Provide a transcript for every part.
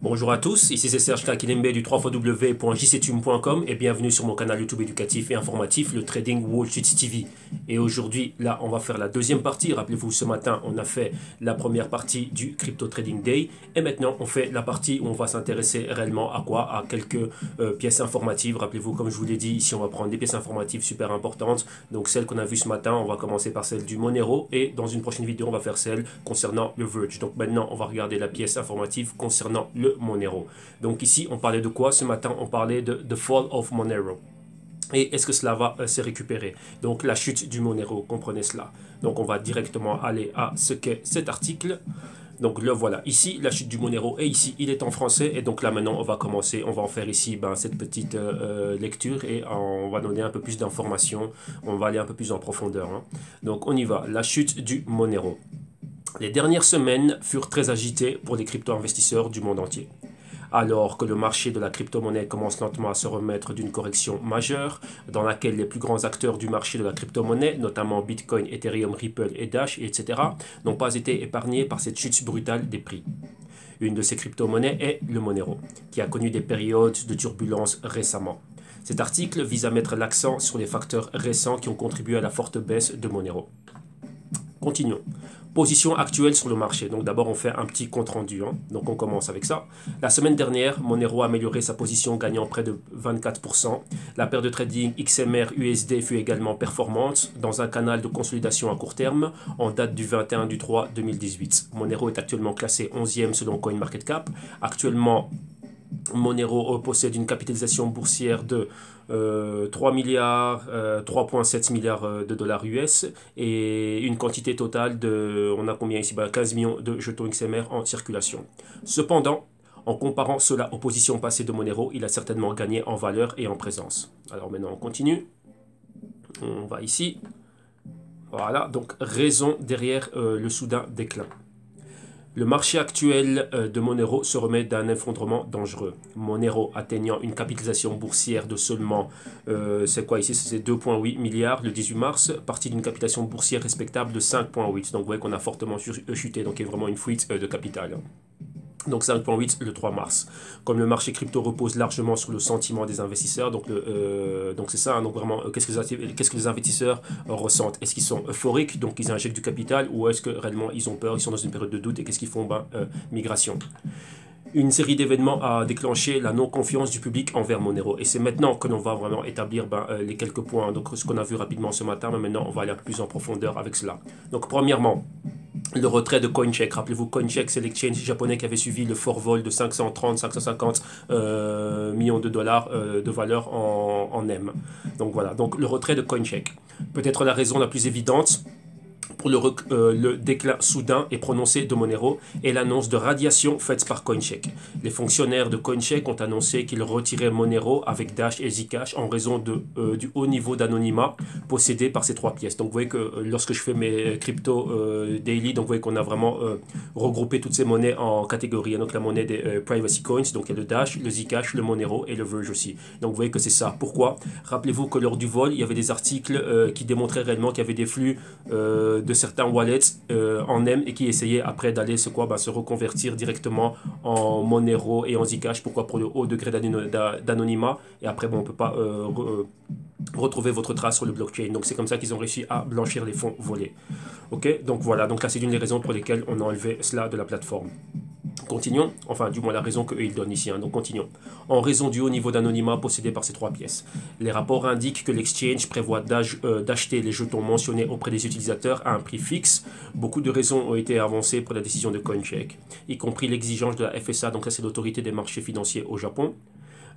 Bonjour à tous, ici c'est Serge Kakinembe du www.jctum.com et bienvenue sur mon canal YouTube éducatif et informatif, le Trading Wall Street TV. Et aujourd'hui, là, on va faire la deuxième partie. Rappelez-vous, ce matin, on a fait la première partie du Crypto Trading Day. Et maintenant, on fait la partie où on va s'intéresser réellement à quoi? À quelques pièces informatives. Rappelez-vous, comme je vous l'ai dit, ici, on va prendre des pièces informatives super importantes. Donc, celle qu'on a vue ce matin, on va commencer par celle du Monero. Et dans une prochaine vidéo, on va faire celle concernant le Verge. Donc, maintenant, on va regarder la pièce informative concernant le Monero. Donc ici, on parlait de quoi ce matin? On parlait de The Fall of Monero. Et est-ce que cela va se récupérer? Donc la chute du Monero, comprenez cela. Donc on va directement aller à ce qu'est cet article. Donc le voilà, ici la chute du Monero, et ici il est en français, et donc là maintenant on va commencer, on va en faire ici cette petite lecture, et on va donner un peu plus d'informations, on va aller un peu plus en profondeur, hein. Donc on y va, la chute du Monero. Les dernières semaines furent très agitées pour les crypto-investisseurs du monde entier. Alors que le marché de la crypto-monnaie commence lentement à se remettre d'une correction majeure, dans laquelle les plus grands acteurs du marché de la crypto-monnaie, notamment Bitcoin, Ethereum, Ripple et Dash, etc., n'ont pas été épargnés par cette chute brutale des prix. Une de ces crypto-monnaies est le Monero, qui a connu des périodes de turbulence récemment. Cet article vise à mettre l'accent sur les facteurs récents qui ont contribué à la forte baisse de Monero. Continuons. Position actuelle sur le marché. Donc d'abord on fait un petit compte rendu, hein. Donc on commence avec ça. La semaine dernière, Monero a amélioré sa position, gagnant près de 24%. La paire de trading XMR USD fut également performante dans un canal de consolidation à court terme en date du 21 du 3 2018. Monero est actuellement classé 11e selon CoinMarketCap. Actuellement, Monero possède une capitalisation boursière de 3,7 milliards de dollars US et une quantité totale de, on a combien ici? 15 millions de jetons XMR en circulation. Cependant, en comparant cela aux positions passées de Monero, il a certainement gagné en valeur et en présence. Alors maintenant on continue. On va ici. Voilà, donc raison derrière le soudain déclin. Le marché actuel de Monero se remet d'un effondrement dangereux. Monero atteignant une capitalisation boursière de seulement, c'est quoi ici? C'est 2,8 milliards le 18 mars, parti d'une capitalisation boursière respectable de 5,8. Donc vous voyez qu'on a fortement chuté, donc il y a vraiment une fuite de capital. Donc 5,8 le 3 mars. Comme le marché crypto repose largement sur le sentiment des investisseurs, donc c'est ça, hein, donc vraiment, qu'est-ce que les investisseurs ressentent? Est-ce qu'ils sont euphoriques, donc ils injectent du capital, ou est-ce que réellement ils ont peur, ils sont dans une période de doute, et qu'est-ce qu'ils font? Migration. Une série d'événements a déclenché la non-confiance du public envers Monero. Et c'est maintenant que l'on va vraiment établir les quelques points, donc ce qu'on a vu rapidement ce matin, mais maintenant on va aller un peu plus en profondeur avec cela. Donc premièrement, le retrait de CoinCheck. Rappelez-vous, CoinCheck, c'est l'exchange japonais qui avait suivi le fort vol de 530-550 millions de dollars de valeur en M. Donc voilà, donc le retrait de CoinCheck. Peut-être la raison la plus évidente pour le déclin soudain et prononcé de Monero et l'annonce de radiation faite par CoinCheck. Les fonctionnaires de CoinCheck ont annoncé qu'ils retiraient Monero avec Dash et Zcash en raison du haut niveau d'anonymat possédé par ces trois pièces. Donc vous voyez que lorsque je fais mes crypto daily, donc vous voyez qu'on a vraiment regroupé toutes ces monnaies en catégories. Donc la monnaie des privacy coins, donc il y a le Dash, le Zcash, le Monero et le Verge aussi. Donc vous voyez que c'est ça. Pourquoi? Rappelez-vous que lors du vol, il y avait des articles qui démontraient réellement qu'il y avait des flux de certains wallets en M et qui essayaient après d'aller se reconvertir directement en Monero et en Zcash. Pourquoi? Pour le haut degré d'anonymat. Et après, on ne peut pas retrouver votre trace sur le blockchain. Donc c'est comme ça qu'ils ont réussi à blanchir les fonds volés. Ok, donc voilà, donc là c'est une des raisons pour lesquelles on a enlevé cela de la plateforme. Continuons, enfin du moins la raison qu'eux ils donnent ici, hein. Donc continuons. En raison du haut niveau d'anonymat possédé par ces trois pièces, les rapports indiquent que l'exchange prévoit d'acheter les jetons mentionnés auprès des utilisateurs à un prix fixe. Beaucoup de raisons ont été avancées pour la décision de CoinCheck, y compris l'exigence de la FSA, donc ça c'est l'autorité des marchés financiers au Japon,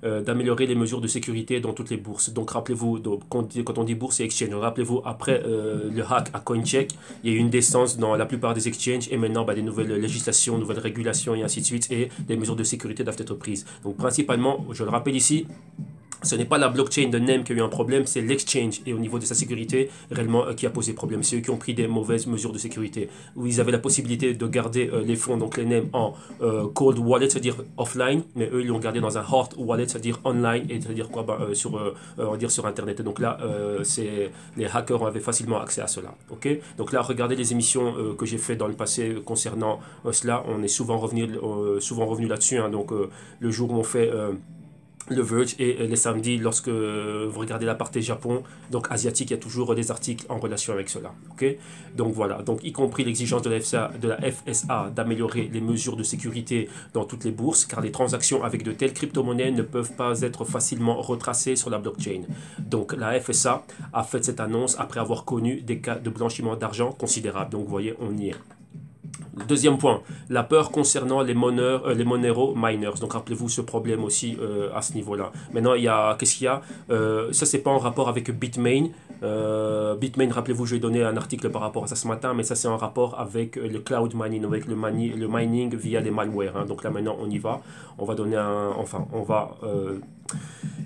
d'améliorer les mesures de sécurité dans toutes les bourses. Donc rappelez-vous, quand on dit bourse et exchange, rappelez-vous, après le hack à CoinCheck, il y a eu une descente dans la plupart des exchanges et maintenant des nouvelles législations, nouvelles régulations et ainsi de suite, et des mesures de sécurité doivent être prises. Donc principalement, je le rappelle ici, Ce n'est pas la blockchain de NEM qui a eu un problème, c'est l'exchange et au niveau de sa sécurité réellement qui a posé problème. C'est eux qui ont pris des mauvaises mesures de sécurité. Où ils avaient la possibilité de garder les fonds, donc les NEM en cold wallet, c'est-à-dire offline, mais eux ils l'ont gardé dans un hot wallet, c'est-à-dire online, et c'est-à-dire quoi on va dire sur internet. Et donc là, les hackers avaient facilement accès à cela. Okay, donc là, regardez les émissions que j'ai fait dans le passé concernant cela. On est souvent revenu là-dessus. Hein, donc le jour où on fait le Verge et les samedis lorsque vous regardez la partie Japon, donc asiatique, il y a toujours des articles en relation avec cela. Okay, donc voilà, donc y compris l'exigence de la FSA d'améliorer les mesures de sécurité dans toutes les bourses, car les transactions avec de telles crypto-monnaies ne peuvent pas être facilement retracées sur la blockchain. Donc la FSA a fait cette annonce après avoir connu des cas de blanchiment d'argent considérables. Donc vous voyez, on y est. Deuxième point, la peur concernant les Monero miners. Donc rappelez-vous ce problème aussi à ce niveau-là. Maintenant, qu'est-ce qu'il y a ça, c'est pas en rapport avec Bitmain. Bitmain, rappelez-vous, je vais donner un article par rapport à ça ce matin, mais ça c'est en rapport avec le cloud mining, avec le mining via les malwares. Hein. Donc là maintenant, on y va. On va donner on va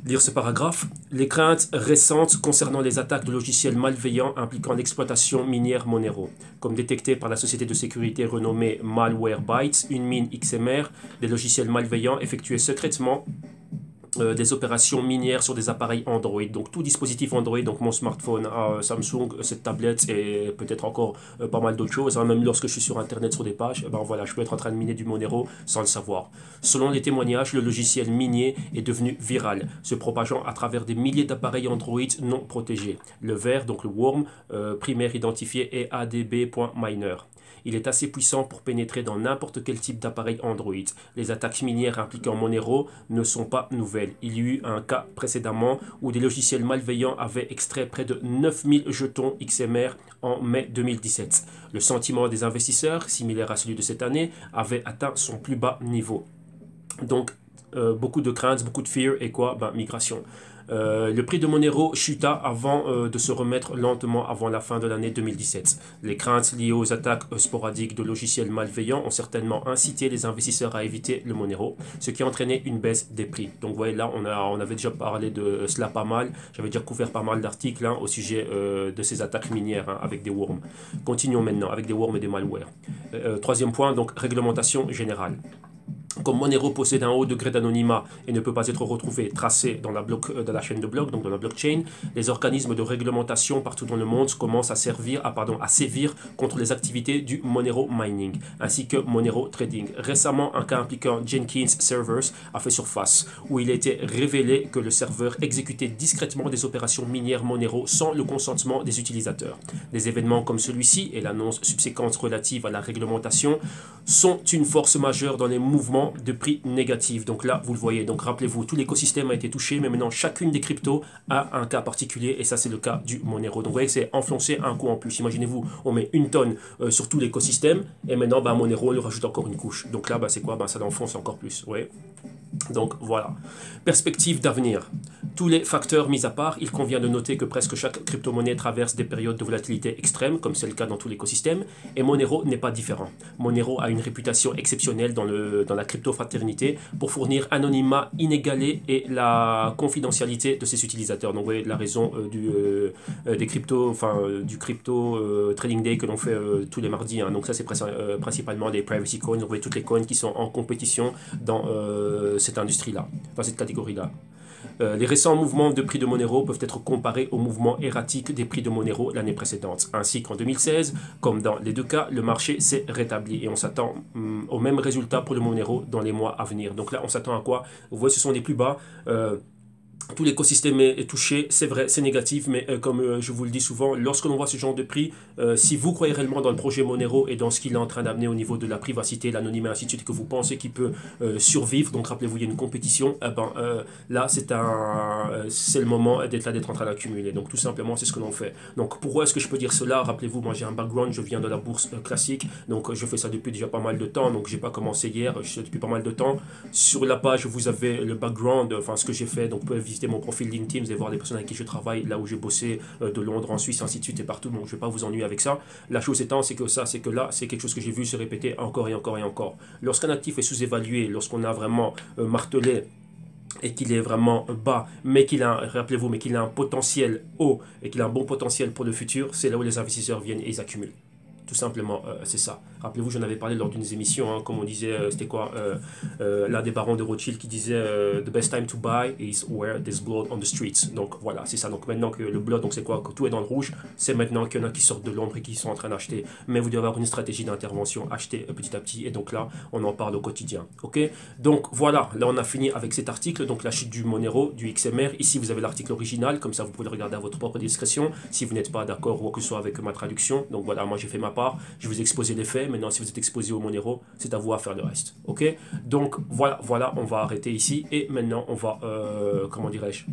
lire ce paragraphe. Les craintes récentes concernant les attaques de logiciels malveillants impliquant l'exploitation minière Monero. Comme détecté par la société de sécurité renommée Malwarebytes, une mine XMR, des logiciels malveillants effectuaient secrètement des opérations minières sur des appareils Android. Donc tout dispositif Android, donc mon smartphone, Samsung, cette tablette et peut-être encore pas mal d'autres choses. Hein, même lorsque je suis sur internet sur des pages, ben voilà, je peux être en train de miner du Monero sans le savoir. Selon les témoignages, le logiciel minier est devenu viral, se propageant à travers des milliers d'appareils Android non protégés. Le ver, donc le worm, primaire identifié est adb.miner. Il est assez puissant pour pénétrer dans n'importe quel type d'appareil Android. Les attaques minières impliquant Monero ne sont pas nouvelles. Il y a eu un cas précédemment où des logiciels malveillants avaient extrait près de 9000 jetons XMR en mai 2017. Le sentiment des investisseurs, similaire à celui de cette année, avait atteint son plus bas niveau. Donc, beaucoup de craintes, beaucoup de fear et quoi ? Migration. Le prix de Monero chuta avant de se remettre lentement avant la fin de l'année 2017. Les craintes liées aux attaques sporadiques de logiciels malveillants ont certainement incité les investisseurs à éviter le Monero, ce qui a entraîné une baisse des prix. Donc vous voyez là, on avait déjà parlé de cela pas mal. J'avais déjà couvert pas mal d'articles au sujet de ces attaques minières avec des worms. Continuons maintenant avec des worms et des malwares. Troisième point, donc réglementation générale. Comme Monero possède un haut degré d'anonymat et ne peut pas être retrouvé, tracé dans la chaîne de blocs, donc dans la blockchain, les organismes de réglementation partout dans le monde commencent à sévir contre les activités du Monero mining, ainsi que Monero trading. Récemment, un cas impliquant Jenkins Servers a fait surface, où il a été révélé que le serveur exécutait discrètement des opérations minières Monero sans le consentement des utilisateurs. Des événements comme celui-ci et l'annonce subséquente relative à la réglementation sont une force majeure dans les mouvements de prix négatifs. Donc là, vous le voyez. Donc rappelez-vous, tout l'écosystème a été touché, mais maintenant chacune des cryptos a un cas particulier et ça c'est le cas du Monero. Donc vous voyez que c'est enfoncé un coup en plus. Imaginez-vous, on met une tonne sur tout l'écosystème et maintenant Monero on lui rajoute encore une couche. Donc là, c'est quoi ? Ça l'enfonce encore plus. Ouais. Donc voilà. Perspective d'avenir. Tous les facteurs mis à part, il convient de noter que presque chaque crypto-monnaie traverse des périodes de volatilité extrême, comme c'est le cas dans tout l'écosystème, et Monero n'est pas différent. Monero a une réputation exceptionnelle dans la crypto-fraternité pour fournir anonymat inégalé et la confidentialité de ses utilisateurs. Donc vous voyez la raison du crypto trading day que l'on fait tous les mardis. Hein. Donc ça c'est principalement des privacy coins. Vous voyez toutes les coins qui sont en compétition dans cette industrie-là, cette catégorie-là. Les récents mouvements de prix de Monero peuvent être comparés aux mouvements erratiques des prix de Monero l'année précédente. Ainsi qu'en 2016, comme dans les deux cas, le marché s'est rétabli et on s'attend au même résultat pour le Monero dans les mois à venir. Donc là, on s'attend à quoi ? Vous voyez, ce sont les plus bas. Tout l'écosystème est touché, c'est vrai, c'est négatif, mais comme je vous le dis souvent, lorsque l'on voit ce genre de prix, si vous croyez réellement dans le projet Monero et dans ce qu'il est en train d'amener au niveau de la privacité, l'anonymat, ainsi de suite, que vous pensez qu'il peut survivre, donc rappelez-vous, il y a une compétition, là, c'est le moment d'être en train d'accumuler. Donc tout simplement, c'est ce que l'on fait. Donc pourquoi est-ce que je peux dire cela ? Rappelez-vous, moi j'ai un background, je viens de la bourse classique, donc je fais ça depuis déjà pas mal de temps, donc j'ai pas commencé hier, je fais depuis pas mal de temps. Sur la page, vous avez le background, ce que j'ai fait, donc vous pouvez visiter mon profil LinkedIn, vous allez voir les personnes avec qui je travaille, là où j'ai bossé, de Londres, en Suisse, ainsi de suite et partout, donc je ne vais pas vous ennuyer avec ça. La chose étant, c'est que là, c'est quelque chose que j'ai vu se répéter encore et encore et encore. Lorsqu'un actif est sous-évalué, lorsqu'on a vraiment martelé et qu'il est vraiment bas, mais qu'il a, rappelez-vous, mais qu'il a un potentiel haut et qu'il a un bon potentiel pour le futur, c'est là où les investisseurs viennent et ils accumulent. Tout simplement, c'est ça. Rappelez-vous, j'en avais parlé lors d'une émission, hein, comme on disait, c'était quoi l'un des barons de Rothschild qui disait The best time to buy is where there's blood on the streets. Donc voilà, c'est ça. Donc maintenant que le blood, donc c'est quoi, que tout est dans le rouge, c'est maintenant qu'il y en a qui sortent de l'ombre et qui sont en train d'acheter. Mais vous devez avoir une stratégie d'intervention, acheter petit à petit. Et donc là, on en parle au quotidien. Ok. Donc voilà, là on a fini avec cet article, donc la chute du Monero, du XMR. Ici, vous avez l'article original, comme ça vous pouvez le regarder à votre propre discrétion si vous n'êtes pas d'accord ou que ce soit avec ma traduction. Donc voilà, moi j'ai fait ma part, je vous ai exposé les faits. Maintenant, si vous êtes exposé au Monero, c'est à vous à faire le reste. Ok. Donc voilà, on va arrêter ici et maintenant on va, comment dirais-je,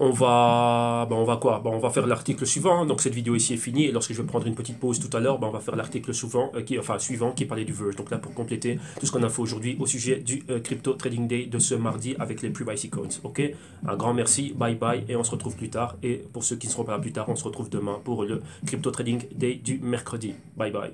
on va quoi? On va faire l'article suivant. Donc cette vidéo ici est finie et lorsque je vais prendre une petite pause tout à l'heure, on va faire l'article suivant, suivant qui parlait du Verge. Donc là pour compléter tout ce qu'on a fait aujourd'hui au sujet du Crypto Trading Day de ce mardi avec les Privacy Coins. Ok, un grand merci, bye bye et on se retrouve plus tard. Et pour ceux qui ne seront pas là plus tard, on se retrouve demain pour le Crypto Trading Day du mercredi. Bye bye.